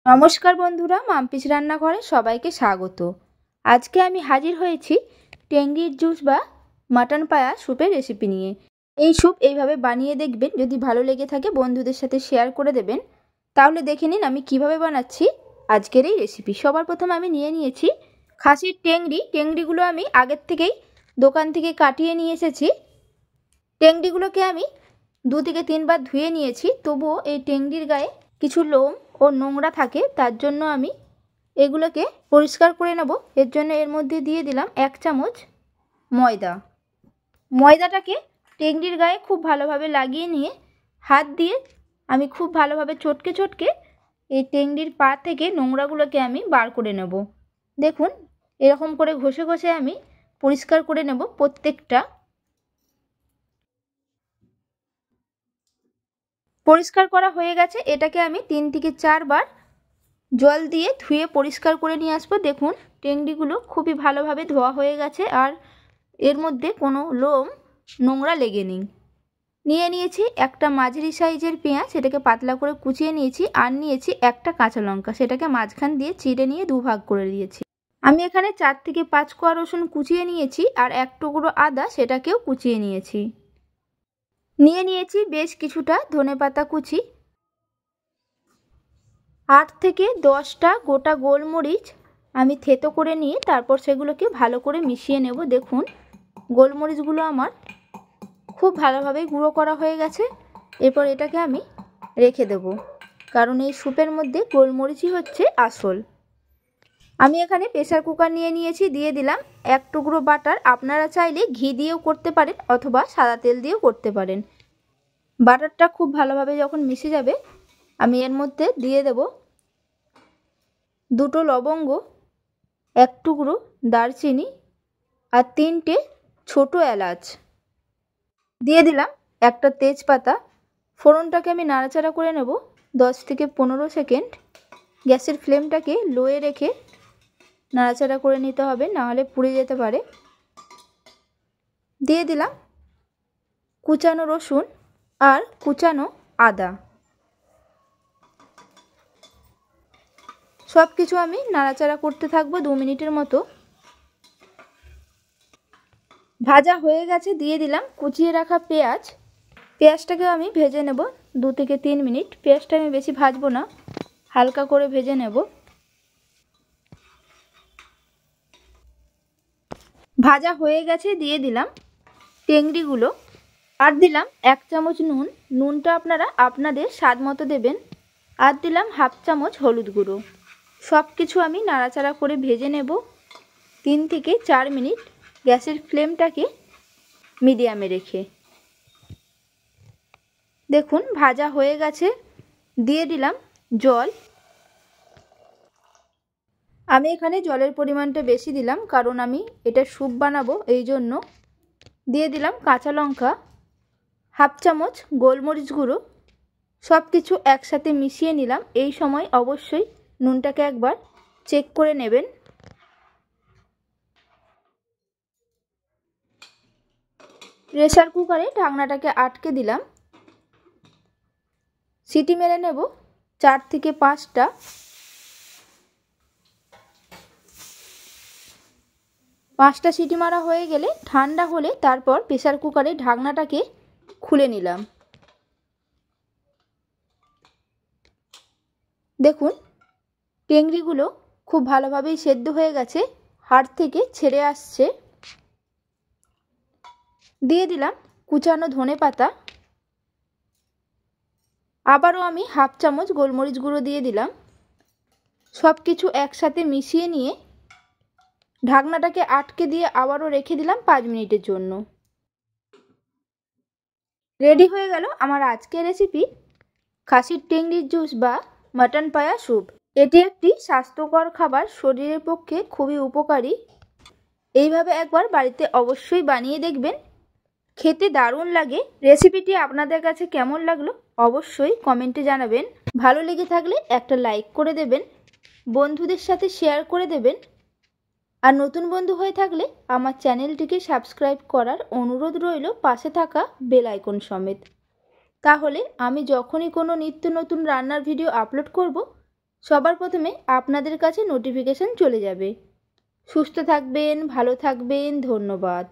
নমস্কার বন্ধুরা, মাম্পিস রান্নাঘরে সবাইকে স্বাগত। আজকে আমি হাজির হয়েছি টেংরির জুস বা মাটন পায়া স্যুপের রেসিপি নিয়ে। এই স্যুপ এইভাবে বানিয়ে দেখবেন, যদি ভালো লেগে থাকে বন্ধুদের সাথে শেয়ার করে দেবেন। তাহলে দেখে নিন আমি কিভাবে বানাচ্ছি আজকের এই রেসিপি। সবার প্রথমে আমি নিয়ে নিয়েছি খাসির টেংরিগুলো আমি আগের থেকেই দোকান থেকে কাটিয়ে নিয়ে এসেছি। টেংরিগুলোকে আমি 2 থেকে 3 বার ধুয়ে নিয়েছি, তবুও এই টেংরির গায়ে কিছু লোম ও নোংরা থাকে, তার জন্য আমি এগুলোকে পরিষ্কার করে নেব। এর জন্য এর মধ্যে দিয়ে দিলাম 1 চামচ ময়দা। ময়দাটাকে টেংরির গায়ে খুব ভালোভাবে লাগিয়ে নিয়ে হাত দিয়ে আমি খুব ভালোভাবে চটকে এই টেংরির পা থেকে নোংরাগুলোকে আমি বার করে নেব। দেখুন, এরকম করে ঘষে আমি পরিষ্কার করে নেব প্রত্যেকটা। পরিষ্কার করা হয়ে গেছে। এটাকে আমি 3 থেকে 4 বার জল দিয়ে ধুয়ে পরিষ্কার করে নিয়ে আসবো। দেখুন, টেংরিগুলো খুবই ভালোভাবে ধোয়া হয়ে গেছে আর এর মধ্যে কোনো লোম নোংরা লেগে নেই। নিয়ে নিয়েছি একটা মাঝারি সাইজের পেঁয়াজ, সেটাকে পাতলা করে কুচিয়ে নিয়েছি। আর নিয়েছি একটা কাঁচা লঙ্কা, সেটাকে মাঝখান দিয়ে চিড়ে নিয়ে 2 ভাগ করে দিয়েছি। আমি এখানে 4 থেকে 5 কোয়া রসুন কুচিয়ে নিয়েছি আর 1 টুকরো আদা, সেটাকেও কুচিয়ে নিয়েছি। নিয়ে নিয়েছি বেশ কিছুটা ধনেপাতা কুচি, 8 থেকে 10টা গোটা গোলমরিচ আমি থেতো করে নিয়ে তারপর সেগুলোকে ভালো করে মিশিয়ে নেব। দেখুন, গোলমরিচগুলো আমার খুব ভালোভাবে গুঁড়ো করা হয়ে গেছে। এরপর এটাকে আমি রেখে দেব, কারণ এই স্যুপের মধ্যে গোলমরিচই হচ্ছে আসল। আমি এখানে প্রেসার কুকার নিয়ে নিয়েছি, দিয়ে দিলাম 1 টুকরো বাটার। আপনারা চাইলে ঘি দিয়েও করতে পারেন অথবা সাদা তেল দিয়েও করতে পারেন। বাটারটা খুব ভালোভাবে যখন মিশে যাবে, আমি এর মধ্যে দিয়ে দেব 2টো লবঙ্গ, 1 টুকরো দারচিনি আর 3টে ছোটো এলাচ। দিয়ে দিলাম একটা তেজপাতা। ফোড়নটাকে আমি নাড়াচাড়া করে নেব 10 থেকে 15 সেকেন্ড। গ্যাসের ফ্লেমটাকে লোয়ে রেখে নাড়াচাড়া করে নিতে হবে, নাহলে পুড়ে যেতে পারে। দিয়ে দিলাম কুচানো রসুন আর কুচানো আদা। সব কিছু আমি নাড়াচাড়া করতে থাকবো 2 মিনিটের মতো। ভাজা হয়ে গেছে, দিয়ে দিলাম কুচিয়ে রাখা পেঁয়াজ। পেঁয়াজটাকে আমি ভেজে নেব 2 থেকে 3 মিনিট। পেঁয়াজটা আমি বেশি ভাজবো না, হালকা করে ভেজে নেব। ভাজা হয়ে গেছে, দিয়ে দিলাম টেংরিগুলো আর দিলাম 1 চামচ নুন। নুনটা আপনারা আপনাদের স্বাদ মতো দেবেন। আর দিলাম 1/2 চামচ হলুদ গুঁড়ো। সব কিছু আমি নাড়াচাড়া করে ভেজে নেব 3 থেকে 4 মিনিট, গ্যাসের ফ্লেমটাকে মিডিয়ামে রেখে। দেখুন, ভাজা হয়ে গেছে, দিয়ে দিলাম জল। আমি এখানে জলের পরিমাণটা বেশি দিলাম, কারণ আমি এটা স্যুপ বানাবো, এই জন্য। দিয়ে দিলাম কাঁচা লঙ্কা, 1/2 চামচ গোলমরিচ গুঁড়ো। সব কিছু একসাথে মিশিয়ে নিলাম। এই সময় অবশ্যই নুনটাকে একবার চেক করে নেবেন। প্রেসার কুকারে ঢাকনাটাকে আটকে দিলাম। সিটি মেরে নেব 4 থেকে 5টা। 5টা সিটি মারা হয়ে গেলে ঠান্ডা হলে তারপর প্রেসার কুকারে ঢাকনাটাকে খুলে নিলাম। দেখুন, টেংরিগুলো খুব ভালোভাবেই সেদ্ধ হয়ে গেছে, হাড় থেকে ছেড়ে আসছে। দিয়ে দিলাম কুচানো ধনেপাতা। আবারও আমি 1/2 চামচ গোলমরিচ গুঁড়ো দিয়ে দিলাম। সব কিছু একসাথে মিশিয়ে নিয়ে ঢাকনাটাকে আটকে দিয়ে আবারও রেখে দিলাম 5 মিনিটের জন্য। রেডি হয়ে গেল আমার আজকের রেসিপি খাসির টেংরির জুস বা মাটন পায়া স্যুপ। এটি একটি স্বাস্থ্যকর খাবার, শরীরের পক্ষে খুবই উপকারী। এইভাবে একবার বাড়িতে অবশ্যই বানিয়ে দেখবেন, খেতে দারুণ লাগে। রেসিপিটি আপনাদের কাছে কেমন লাগলো অবশ্যই কমেন্টে জানাবেন। ভালো লেগে থাকলে একটা লাইক করে দেবেন, বন্ধুদের সাথে শেয়ার করে দেবেন। আর নতুন বন্ধু হয়ে থাকলে আমার চ্যানেলটিকে সাবস্ক্রাইব করার অনুরোধ রইল, পাশে থাকা বেল আইকন সমেত। তাহলে আমি যখনই কোনো নিত্য নতুন রান্নার ভিডিও আপলোড করব, সবার প্রথমে আপনাদের কাছে নোটিফিকেশান চলে যাবে। সুস্থ থাকবেন, ভালো থাকবেন, ধন্যবাদ।